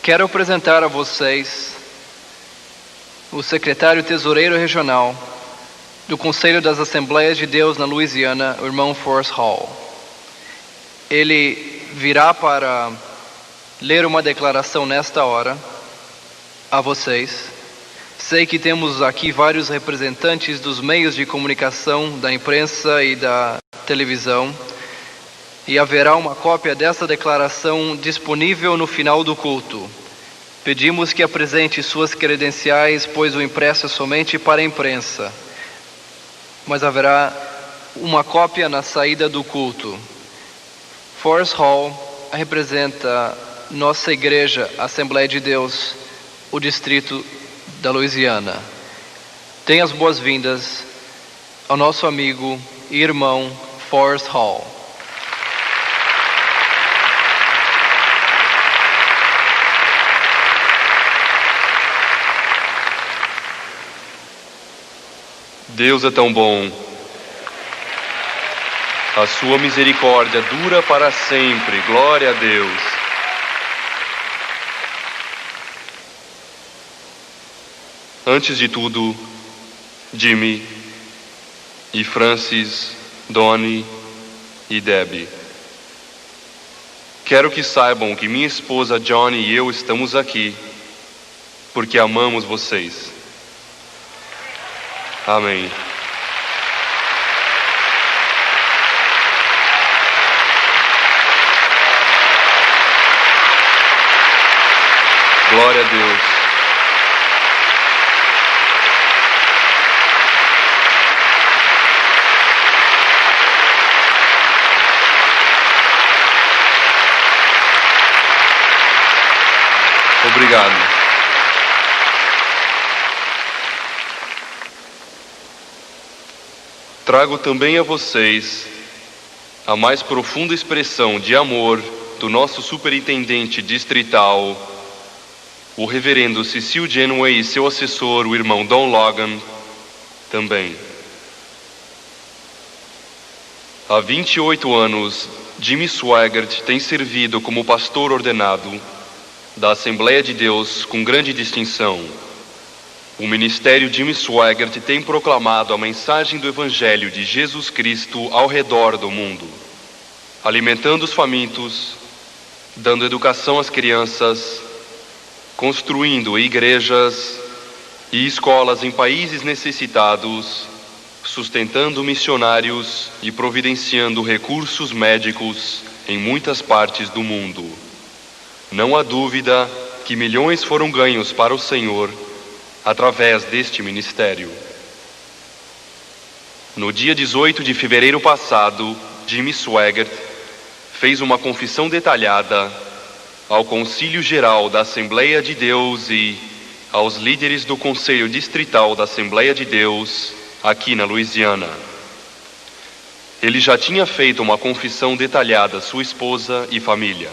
Quero apresentar a vocês o secretário tesoureiro regional do Conselho das Assembleias de Deus na Louisiana, o irmão Forrest Hall. Ele virá para ler uma declaração nesta hora a vocês. Sei que temos aqui vários representantes dos meios de comunicação, da imprensa e da televisão, e haverá uma cópia dessa declaração disponível no final do culto. Pedimos que apresente suas credenciais, pois o impresso é somente para a imprensa. Mas haverá uma cópia na saída do culto. Forrest Hall representa nossa igreja, Assembleia de Deus, o distrito da Louisiana. Tenha as boas-vindas ao nosso amigo e irmão Forrest Hall. Deus é tão bom. A sua misericórdia dura para sempre. Glória a Deus. Antes de tudo, Jimmy e Francis, Donnie e Debbie, quero que saibam que minha esposa Johnny e eu estamos aqui porque amamos vocês. Amém. Glória a Deus. Obrigado. Trago também a vocês a mais profunda expressão de amor do nosso superintendente distrital, o reverendo Cecil Genway, e seu assessor, o irmão Don Logan, também. Há 28 anos, Jimmy Swaggart tem servido como pastor ordenado da Assembleia de Deus com grande distinção. O ministério Jimmy Swaggart tem proclamado a mensagem do Evangelho de Jesus Cristo ao redor do mundo, alimentando os famintos, dando educação às crianças, construindo igrejas e escolas em países necessitados, sustentando missionários e providenciando recursos médicos em muitas partes do mundo. Não há dúvida que milhões foram ganhos para o Senhor através deste ministério. No dia 18 de fevereiro passado, Jimmy Swaggart fez uma confissão detalhada ao Concílio Geral da Assembleia de Deus e aos líderes do Conselho Distrital da Assembleia de Deus aqui na Louisiana. Ele já tinha feito uma confissão detalhada à sua esposa e família.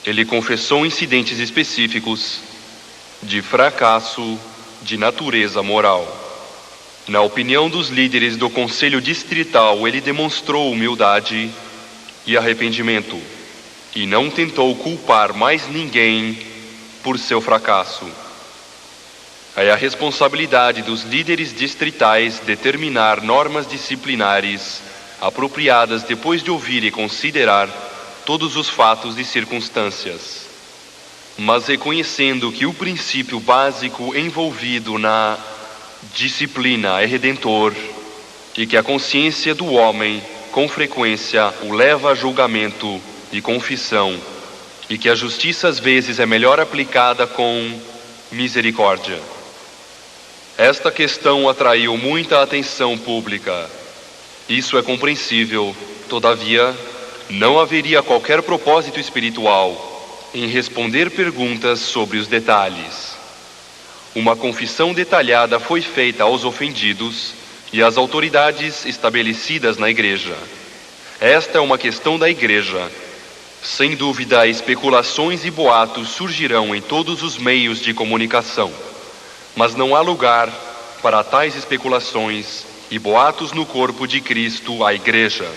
Ele confessou incidentes específicos de fracasso de natureza moral. Na opinião dos líderes do Conselho Distrital, ele demonstrou humildade e arrependimento e não tentou culpar mais ninguém por seu fracasso. É a responsabilidade dos líderes distritais determinar normas disciplinares apropriadas depois de ouvir e considerar todos os fatos e circunstâncias, mas reconhecendo que o princípio básico envolvido na disciplina é redentor e que a consciência do homem, com frequência, o leva a julgamento e confissão, e que a justiça às vezes é melhor aplicada com misericórdia. Esta questão atraiu muita atenção pública. Isso é compreensível, todavia, não haveria qualquer propósito espiritual em responder perguntas sobre os detalhes. Uma confissão detalhada foi feita aos ofendidos e às autoridades estabelecidas na igreja. Esta é uma questão da igreja. Sem dúvida, especulações e boatos surgirão em todos os meios de comunicação, mas não há lugar para tais especulações e boatos no corpo de Cristo, a igreja.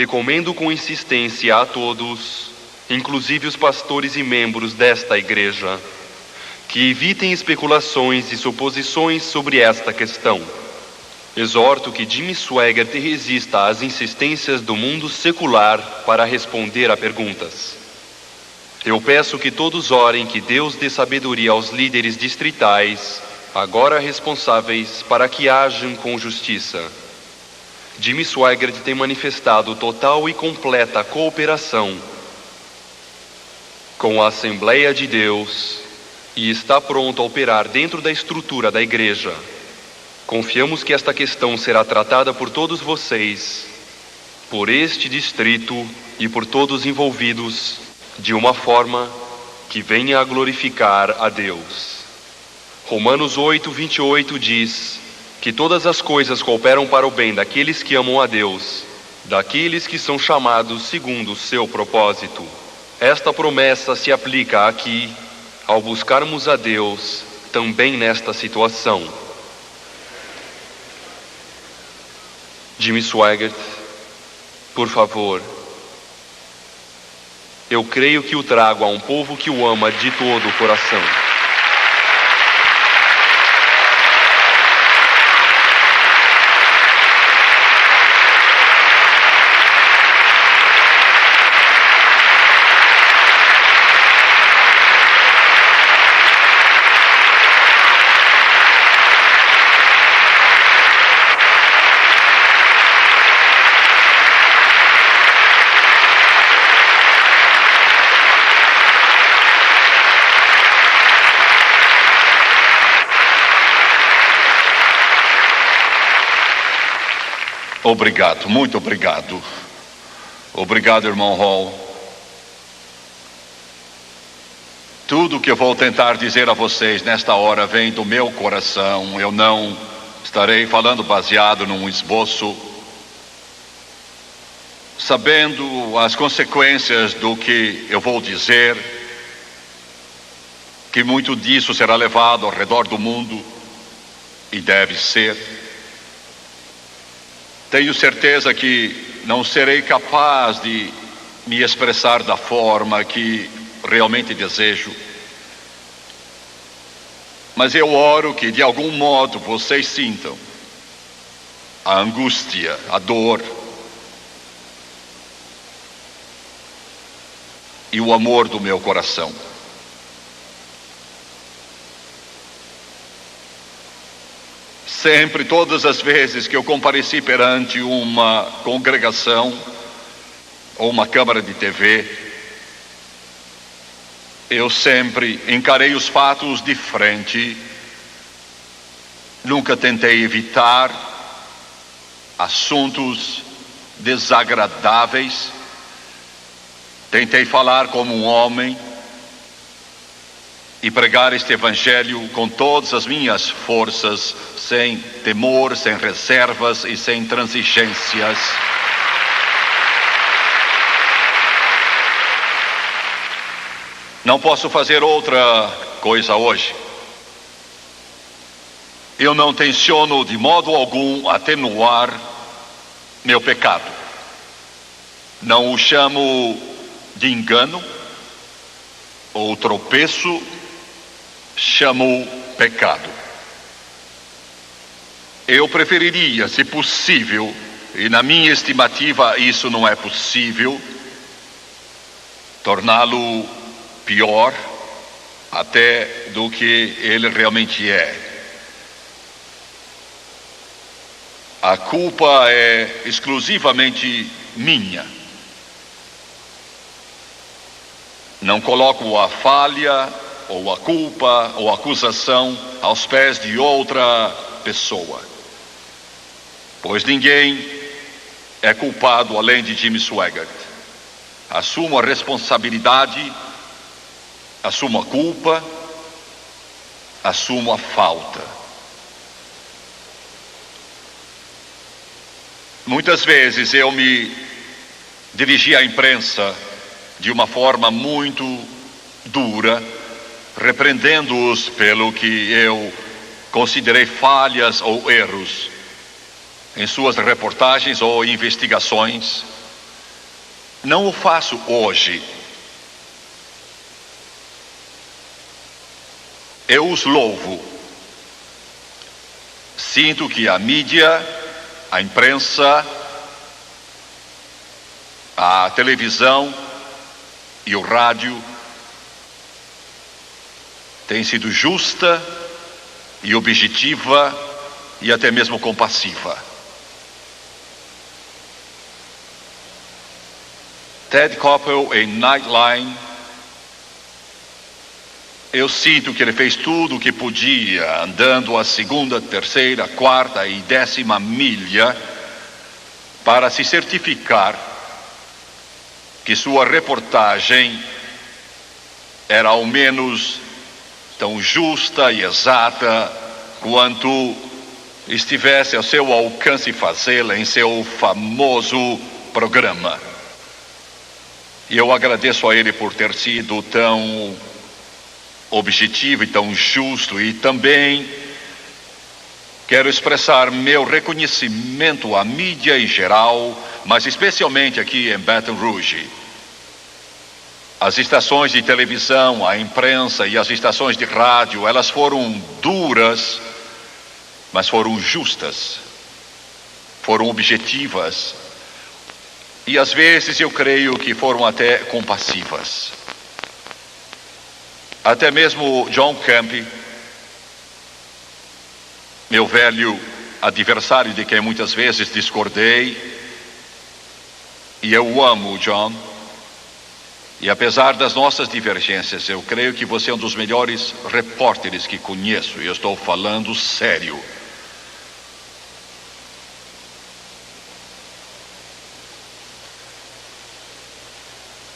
recomendo com insistência a todos, inclusive os pastores e membros desta igreja, que evitem especulações e suposições sobre esta questão. Exorto que Jimmy Swaggart resista às insistências do mundo secular para responder a perguntas. Eu peço que todos orem que Deus dê sabedoria aos líderes distritais, agora responsáveis, para que ajam com justiça. Jimmy Swaggart tem manifestado total e completa cooperação com a Assembleia de Deus e está pronto a operar dentro da estrutura da igreja. Confiamos que esta questão será tratada por todos vocês, por este distrito e por todos envolvidos de uma forma que venha a glorificar a Deus. Romanos 8:28 diz que todas as coisas cooperam para o bem daqueles que amam a Deus, daqueles que são chamados segundo o seu propósito. Esta promessa se aplica aqui, ao buscarmos a Deus, também nesta situação. Jimmy Swaggart, por favor, eu creio que o trago a um povo que o ama de todo o coração. Obrigado, muito obrigado. Obrigado, irmão Hall. Tudo que eu vou tentar dizer a vocês nesta hora vem do meu coração. Eu não estarei falando baseado num esboço, sabendo as consequências do que eu vou dizer, que muito disso será levado ao redor do mundo, e deve ser. Tenho certeza que não serei capaz de me expressar da forma que realmente desejo. Mas eu oro que de algum modo vocês sintam a angústia, a dor e o amor do meu coração. Sempre, todas as vezes que eu compareci perante uma congregação ou uma câmara de TV, eu sempre encarei os fatos de frente, nunca tentei evitar assuntos desagradáveis, tentei falar como um homem e pregar este evangelho com todas as minhas forças, sem temor, sem reservas e sem transigências. Não posso fazer outra coisa hoje. Eu não tenciono de modo algum atenuar meu pecado. Não o chamo de engano ou tropeço, chamo pecado. Eu preferiria, se possível, e na minha estimativa isso não é possível, torná-lo pior até do que ele realmente é. A culpa é exclusivamente minha. Não coloco a falha, ou a culpa, ou a acusação aos pés de outra pessoa. Pois ninguém é culpado além de Jimmy Swaggart. Assumo a responsabilidade, assumo a culpa, assumo a falta. Muitas vezes eu me dirigi à imprensa de uma forma muito dura, repreendendo-os pelo que eu considerei falhas ou erros em suas reportagens ou investigações, Não o faço hoje. Eu os louvo. Sinto que a mídia, a imprensa, a televisão e o rádio tem sido justa e objetiva e até mesmo compassiva. Ted Koppel em Nightline, eu sinto que ele fez tudo o que podia, andando a 2ª, 3ª, 4ª e 10ª milha, para se certificar que sua reportagem era ao menos tão justa e exata quanto estivesse ao seu alcance fazê-la em seu famoso programa. E eu agradeço a ele por ter sido tão objetivo e tão justo, e também quero expressar meu reconhecimento à mídia em geral, mas especialmente aqui em Baton Rouge. As estações de televisão, a imprensa e as estações de rádio, elas foram duras, mas foram justas, foram objetivas, e às vezes eu creio que foram até compassivas. Até mesmo John Campy, meu velho adversário de quem muitas vezes discordei, e eu amo o John, e apesar das nossas divergências, eu creio que você é um dos melhores repórteres que conheço, e eu estou falando sério.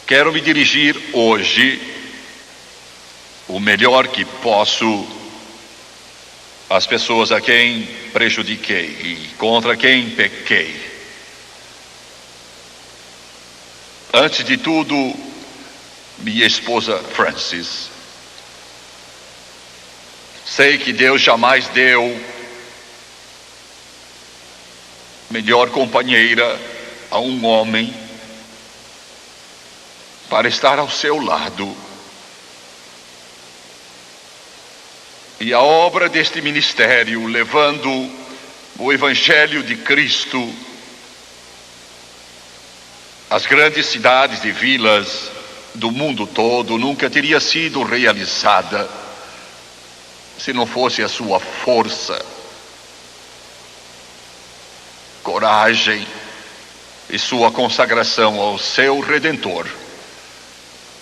Quero me dirigir hoje o melhor que posso às pessoas a quem prejudiquei e contra quem pequei. Antes de tudo, minha esposa Frances. Sei que Deus jamais deu melhor companheira a um homem para estar ao seu lado. E a obra deste ministério, levando o Evangelho de Cristo às grandes cidades e vilas do mundo todo, nunca teria sido realizada se não fosse a sua força, coragem e sua consagração ao seu Redentor,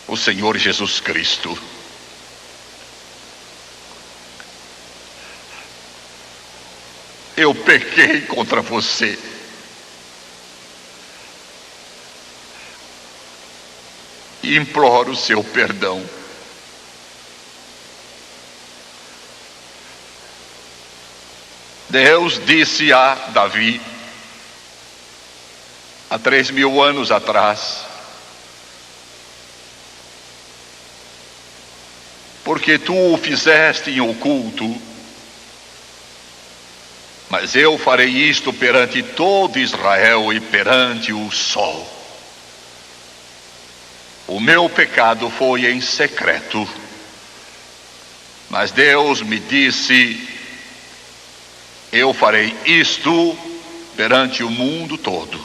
o Senhor Jesus Cristo. Eu pequei contra você. E imploro o seu perdão. Deus disse a Davi, há 3.000 anos atrás: porque tu o fizeste em oculto, mas eu farei isto perante todo Israel e perante o sol. O meu pecado foi em secreto, mas Deus me disse: eu farei isto perante o mundo todo.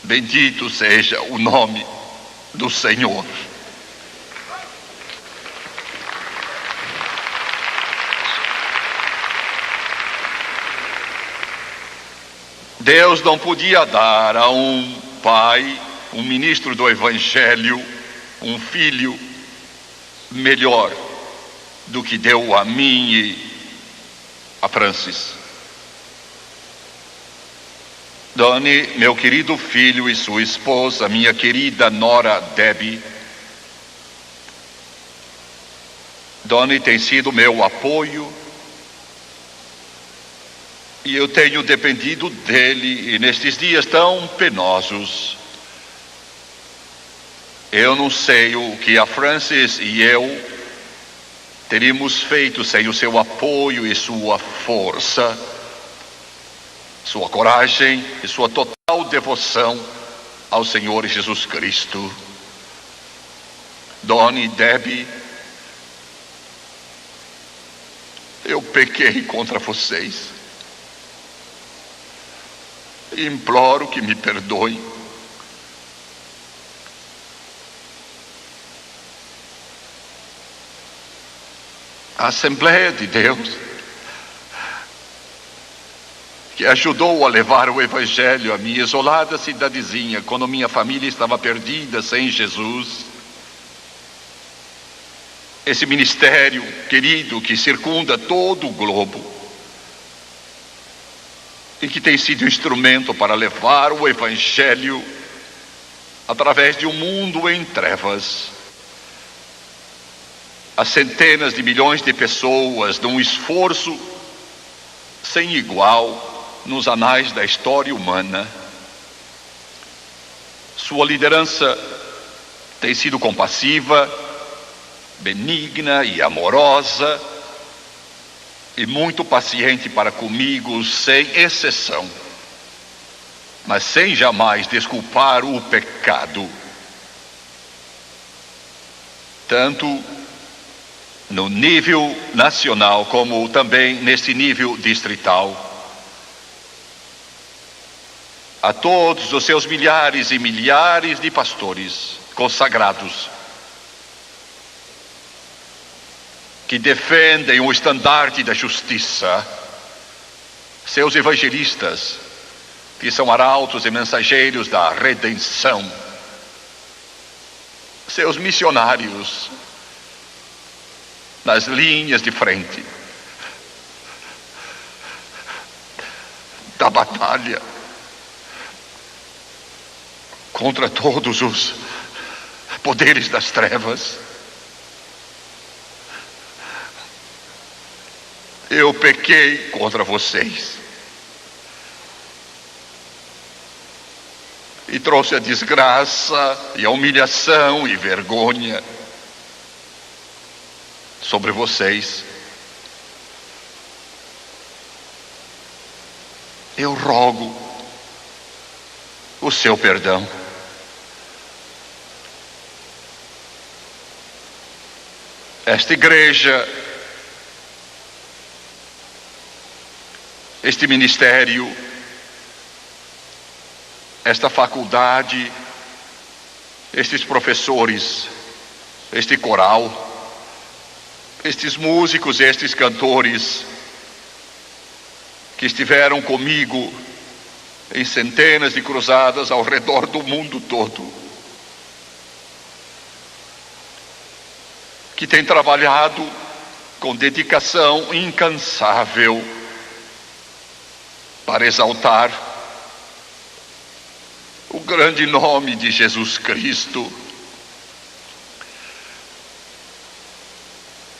Bendito seja o nome do Senhor. Deus não podia dar a um pai, um ministro do Evangelho, um filho melhor do que deu a mim e a Frances. Donnie, meu querido filho, e sua esposa, minha querida nora Debbie. Donnie tem sido meu apoio e eu tenho dependido dele, e nestes dias tão penosos, eu não sei o que a Frances e eu teríamos feito sem o seu apoio e sua força, sua coragem e sua total devoção ao Senhor Jesus Cristo. Dona e Debbie, eu pequei contra vocês. Imploro que me perdoem. A Assembleia de Deus, que ajudou a levar o Evangelho à minha isolada cidadezinha, quando minha família estava perdida sem Jesus. Esse ministério querido que circunda todo o globo e que tem sido instrumento para levar o Evangelho através de um mundo em trevas a centenas de milhões de pessoas, num esforço sem igual nos anais da história humana. Sua liderança tem sido compassiva, benigna e amorosa, e muito paciente para comigo, sem exceção, mas sem jamais desculpar o pecado, tanto no nível nacional como também nesse nível distrital. A todos os seus milhares e milhares de pastores consagrados que defendem o estandarte da justiça, seus evangelistas, que são arautos e mensageiros da redenção, seus missionários nas linhas de frente da batalha contra todos os poderes das trevas. Eu pequei contra vocês e trouxe a desgraça e a humilhação e vergonha sobre vocês. Eu rogo o seu perdão. Esta igreja, este ministério, esta faculdade, estes professores, este coral, estes músicos e estes cantores que estiveram comigo em centenas de cruzadas ao redor do mundo todo, que têm trabalhado com dedicação incansável para exaltar o grande nome de Jesus Cristo,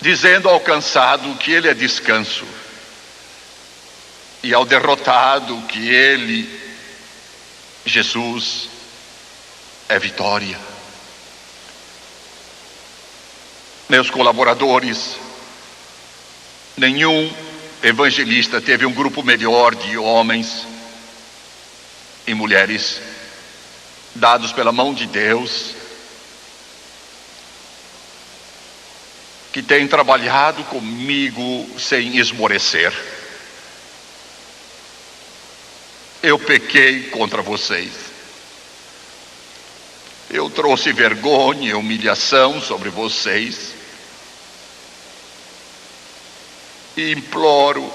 dizendo ao cansado que ele é descanso, e ao derrotado que ele, Jesus, é vitória. Meus colaboradores, nenhum evangelista teve um grupo melhor de homens e mulheres dados pela mão de Deus, que têm trabalhado comigo sem esmorecer. Eu pequei contra vocês. Eu trouxe vergonha e humilhação sobre vocês. E imploro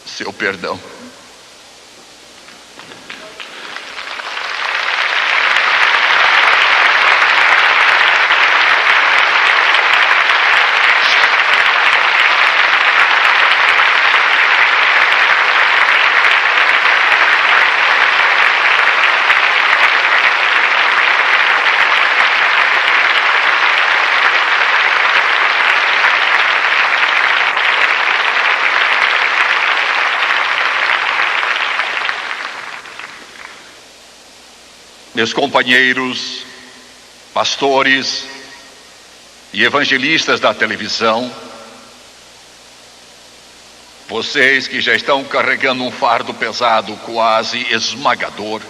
seu perdão. Meus companheiros, pastores e evangelistas da televisão, Vocês que já estão carregando um fardo pesado, quase esmagador,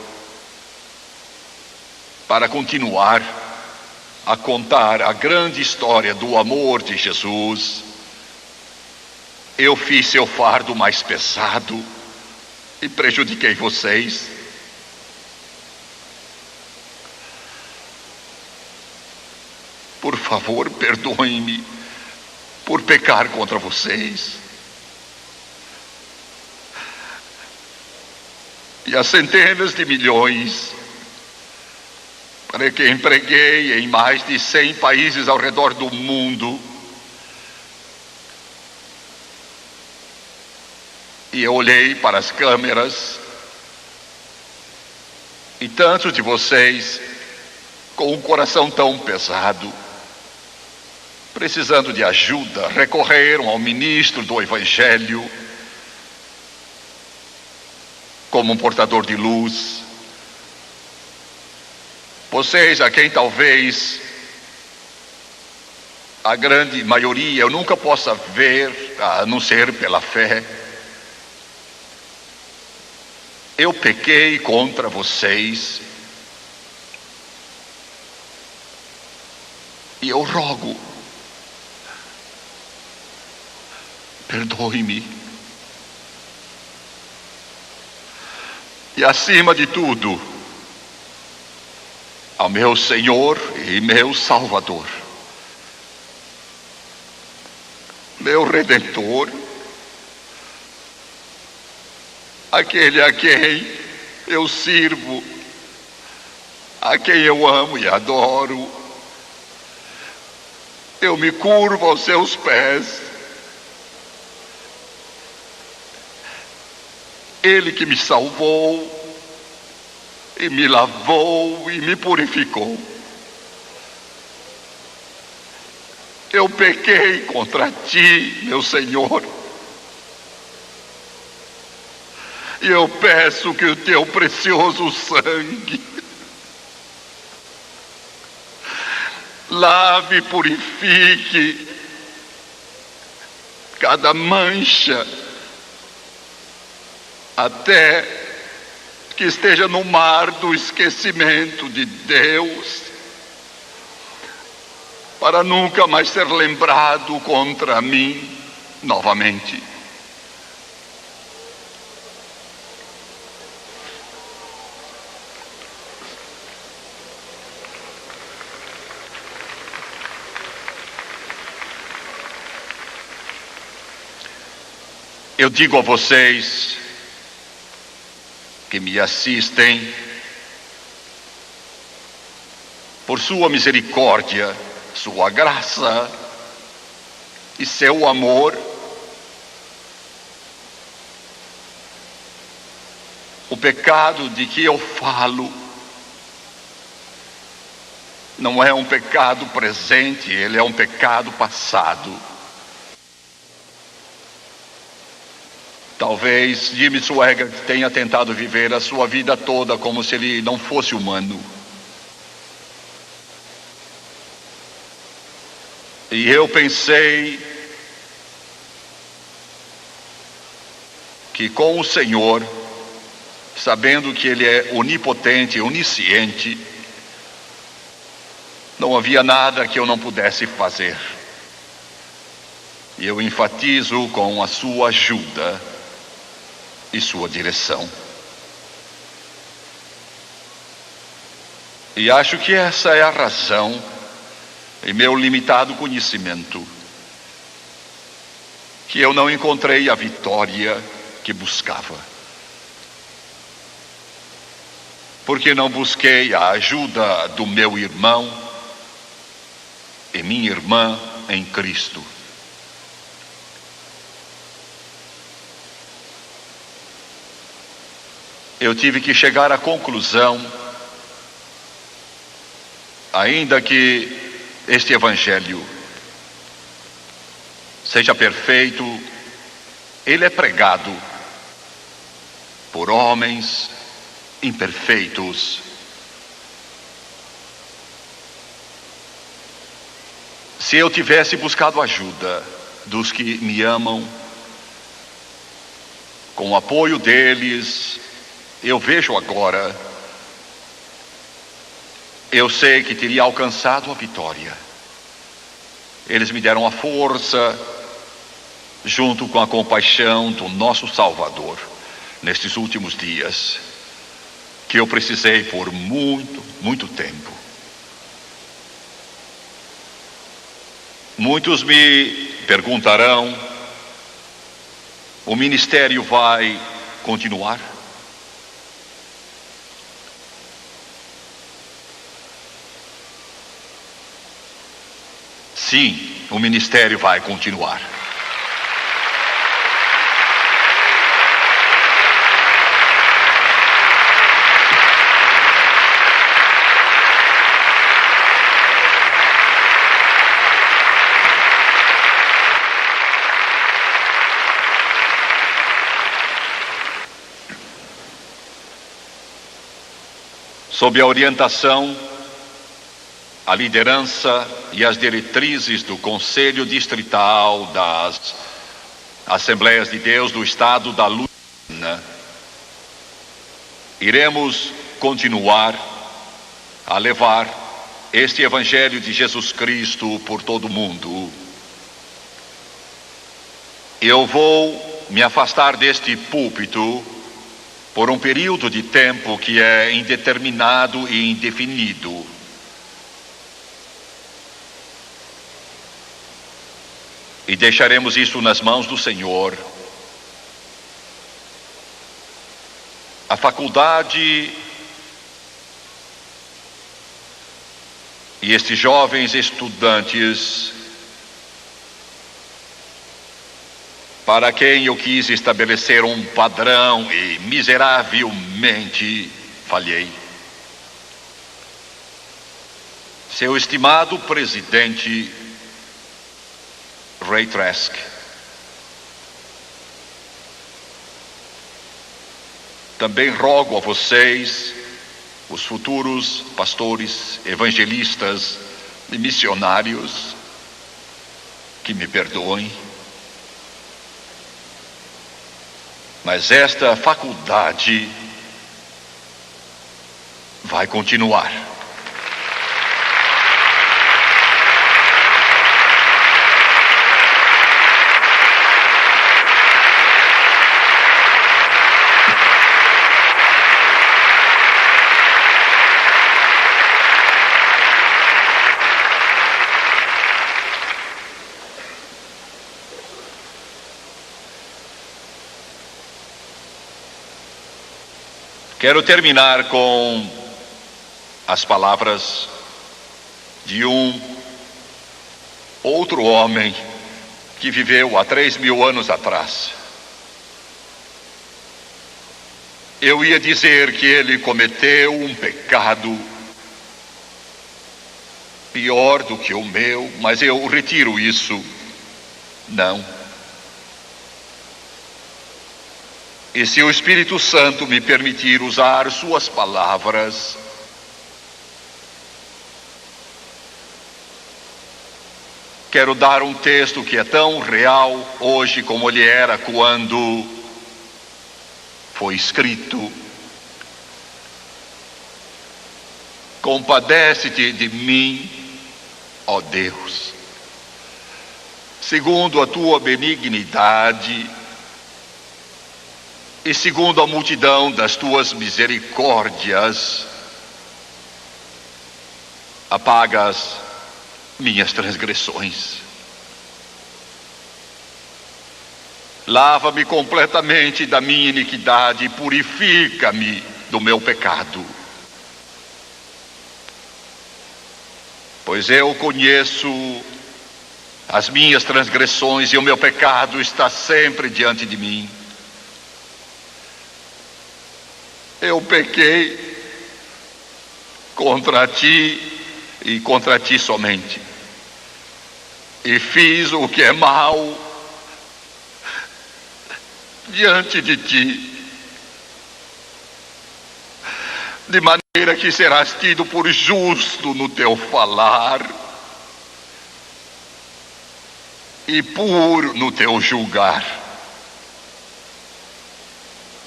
para continuar a contar a grande história do amor de Jesus, eu fiz seu fardo mais pesado e prejudiquei vocês. Por favor, perdoem-me por pecar contra vocês. E as centenas de milhões para que empreguei em mais de 100 países ao redor do mundo. E eu olhei para as câmeras e tantos de vocês com um coração tão pesado, precisando de ajuda, recorreram ao ministro do Evangelho como um portador de luz. Vocês a quem talvez a grande maioria eu nunca possa ver, a não ser pela fé. Eu pequei contra vocês e eu rogo, perdoe-me. E acima de tudo, ao meu Senhor e meu Salvador, meu Redentor, aquele a quem eu sirvo, a quem eu amo e adoro, eu me curvo aos seus pés. Ele que me salvou e me lavou e me purificou. Eu pequei contra ti, meu Senhor, e eu peço que o teu precioso sangue lave e purifique cada mancha, até que esteja no mar do esquecimento de Deus, para nunca mais ser lembrado contra mim novamente. Eu digo a vocês que me assistem, por sua misericórdia, sua graça e seu amor, o pecado de que eu falo não é um pecado presente, ele é um pecado passado. Talvez Jimmy Swaggart tenha tentado viver a sua vida toda como se ele não fosse humano. E eu pensei que com o Senhor, sabendo que Ele é onipotente, onisciente, não havia nada que eu não pudesse fazer. E eu enfatizo com a sua ajuda e sua direção. E acho que essa é a razão, em meu limitado conhecimento, que eu não encontrei a vitória que buscava. Porque não busquei a ajuda do meu irmão e minha irmã em Cristo. Eu tive que chegar à conclusão, ainda que este Evangelho seja perfeito, ele é pregado por homens imperfeitos. Se eu tivesse buscado ajuda dos que me amam com o apoio deles, eu vejo agora, eu sei que teria alcançado a vitória. Eles me deram a força, junto com a compaixão do nosso Salvador, nestes últimos dias, que eu precisei por muito, muito tempo. Muitos me perguntarão: o ministério vai continuar? Sim, o ministério vai continuar. Sob a orientação, a liderança e as diretrizes do Conselho Distrital das Assembleias de Deus do Estado da Louisiana, iremos continuar a levar este Evangelho de Jesus Cristo por todo o mundo. Eu vou me afastar deste púlpito por um período de tempo que é indeterminado e indefinido. E deixaremos isso nas mãos do Senhor. A faculdade e estes jovens estudantes, para quem eu quis estabelecer um padrão e miseravelmente falhei. Seu estimado presidente Ray Trask, também rogo a vocês, os futuros pastores, evangelistas e missionários, que me perdoem, mas esta faculdade vai continuar. Quero terminar com as palavras de um outro homem que viveu há 3.000 anos atrás. Eu ia dizer que ele cometeu um pecado pior do que o meu, mas eu retiro isso. Não. E se o Espírito Santo me permitir usar suas palavras, quero dar um texto que é tão real hoje como ele era quando foi escrito. Compadece-te de mim, ó Deus, segundo a tua benignidade e segundo a multidão das tuas misericórdias, apaga as minhas transgressões. Lava-me completamente da minha iniquidade e purifica-me do meu pecado. Pois eu conheço as minhas transgressões e o meu pecado está sempre diante de mim. Eu pequei contra ti e contra ti somente, e fiz o que é mal diante de ti, de maneira que serás tido por justo no teu falar e puro no teu julgar.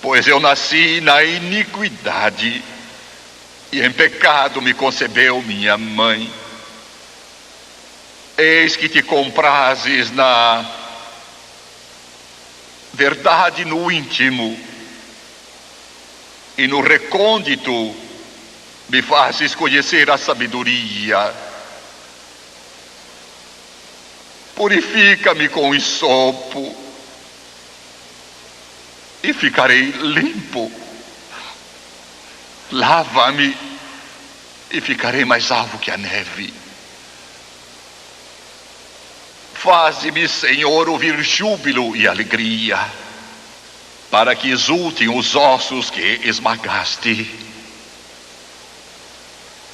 pois eu nasci na iniquidade e em pecado me concebeu minha mãe. Eis que te comprases na verdade no íntimo, e no recôndito me fazes conhecer a sabedoria. Purifica-me com hisopo, e ficarei limpo. Lava-me, e ficarei mais alvo que a neve. Faze-me, Senhor, ouvir júbilo e alegria, para que exultem os ossos que esmagaste.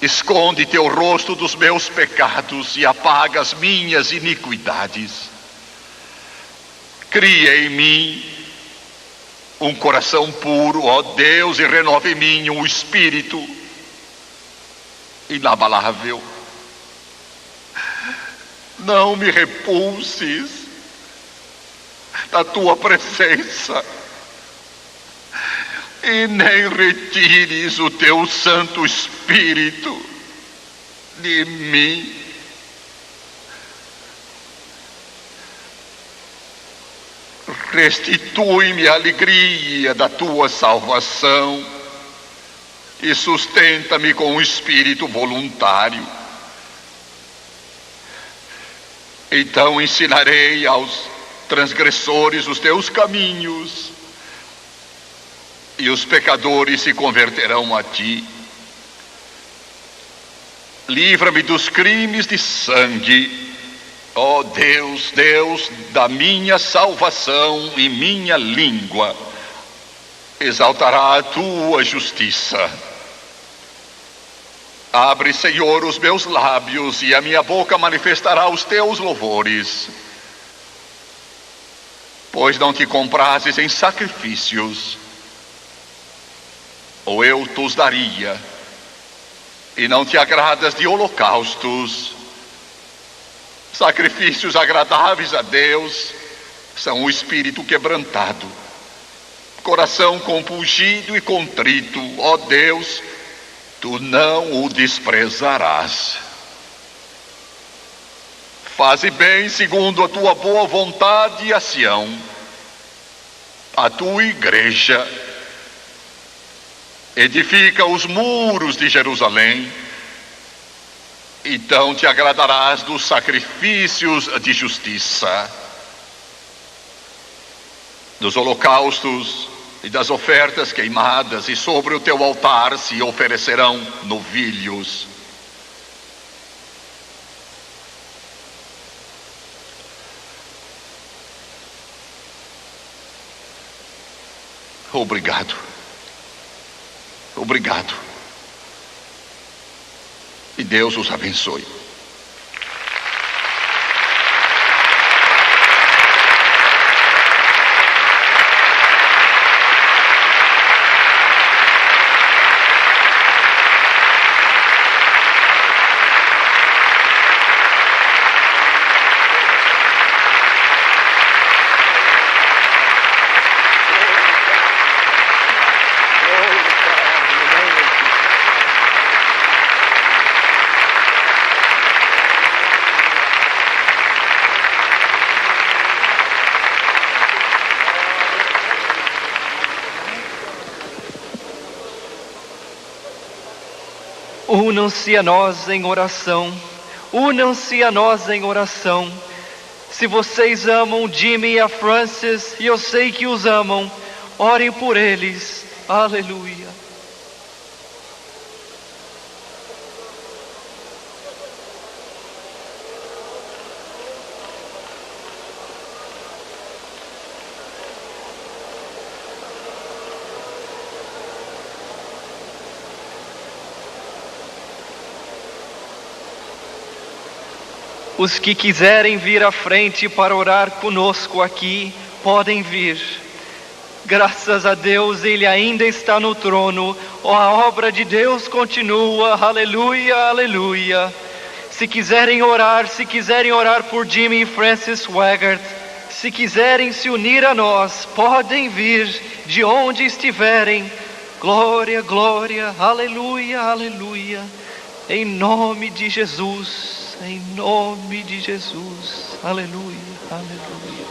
Esconde teu rosto dos meus pecados e apaga as minhas iniquidades. Cria em mim um coração puro, ó Deus, e renova em mim um espírito inabalável. Não me repulses da tua presença, e nem retires o teu Santo Espírito de mim. Restitui-me a alegria da tua salvação e sustenta-me com um espírito voluntário. Então ensinarei aos transgressores os teus caminhos, e os pecadores se converterão a ti. Livra-me dos crimes de sangue, ó Deus, Deus da minha salvação, e minha língua exaltará a tua justiça. Abre, Senhor, os meus lábios, e a minha boca manifestará os teus louvores. Pois não te comprases em sacrifícios, ou eu te daria, e não te agradas de holocaustos. Sacrifícios agradáveis a Deus são o espírito quebrantado, coração compungido e contrito, ó Deus, tu não o desprezarás. Faze bem segundo a tua boa vontade a Sião, a tua igreja. Edifica os muros de Jerusalém, então te agradarás dos sacrifícios de justiça, dos holocaustos e das ofertas queimadas, e sobre o teu altar se oferecerão novilhos. Obrigado. Obrigado. E Deus os abençoe. Unam-se a nós em oração. Unam-se a nós em oração. Se vocês amam Jimmy e a Frances, e eu sei que os amam, orem por eles. Aleluia. Os que quiserem vir à frente para orar conosco aqui, podem vir. Graças a Deus, Ele ainda está no trono. A obra de Deus continua. Aleluia, aleluia. Se quiserem orar por Jimmy e Frances Swaggart, se quiserem se unir a nós, podem vir de onde estiverem. Glória, glória, aleluia, aleluia. Em nome de Jesus, em nome de Jesus. Aleluia, aleluia.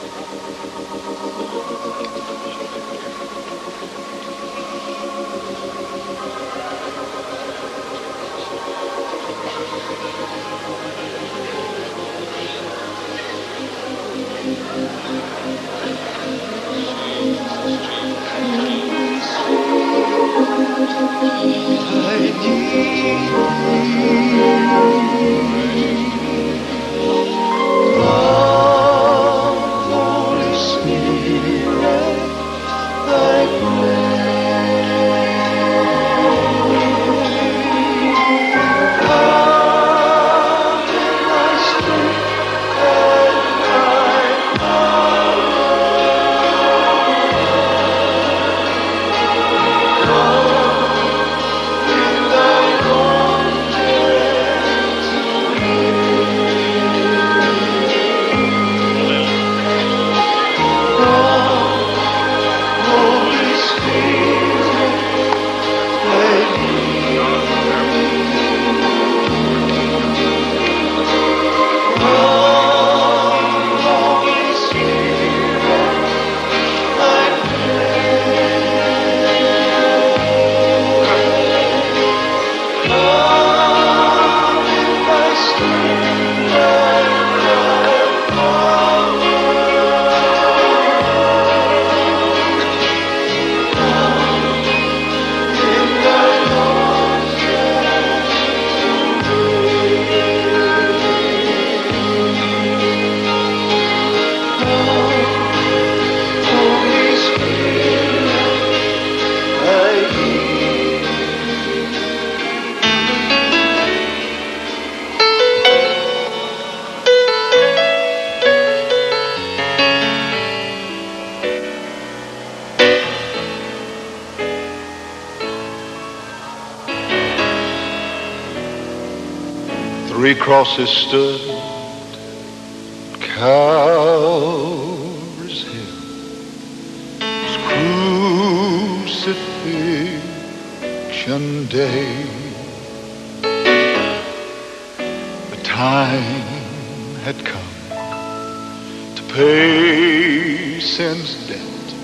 Three crosses stood at Calvary's hill. It was crucifixion day. The time had come to pay sin's debt,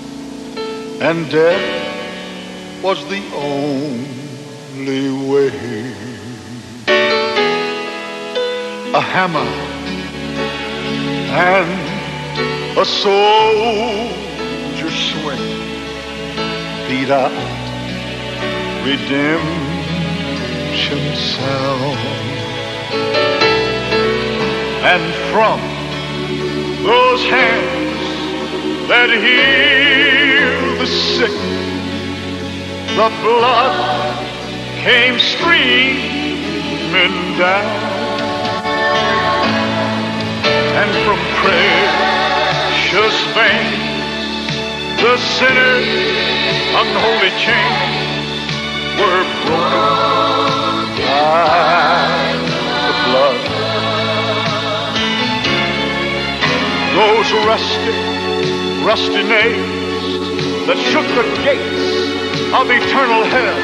and death was the only way. A hammer and a soldier swing beat out redemption's sound, and from those hands that heal the sick, the blood came streaming down. And from precious veins, the sinner's unholy chains were broken by the blood. Those rusty nails that shook the gates of eternal hell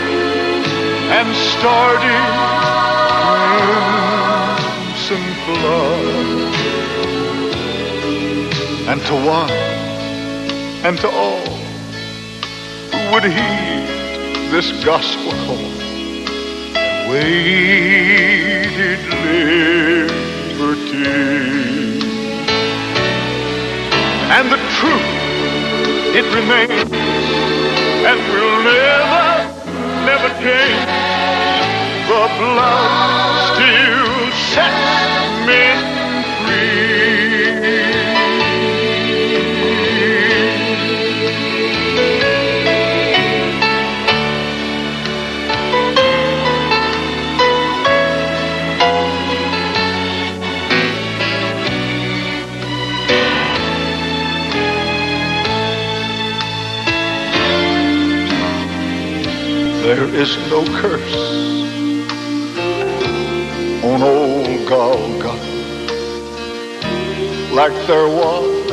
and started crimson blood. And to one and to all who would heed this gospel call, waited liberty. And the truth, it remains and will never change. The blood still sets men free. There is no curse on old Golgotha like there was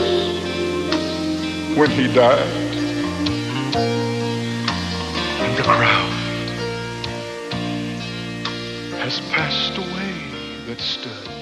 when he died. And the crowd has passed away that stood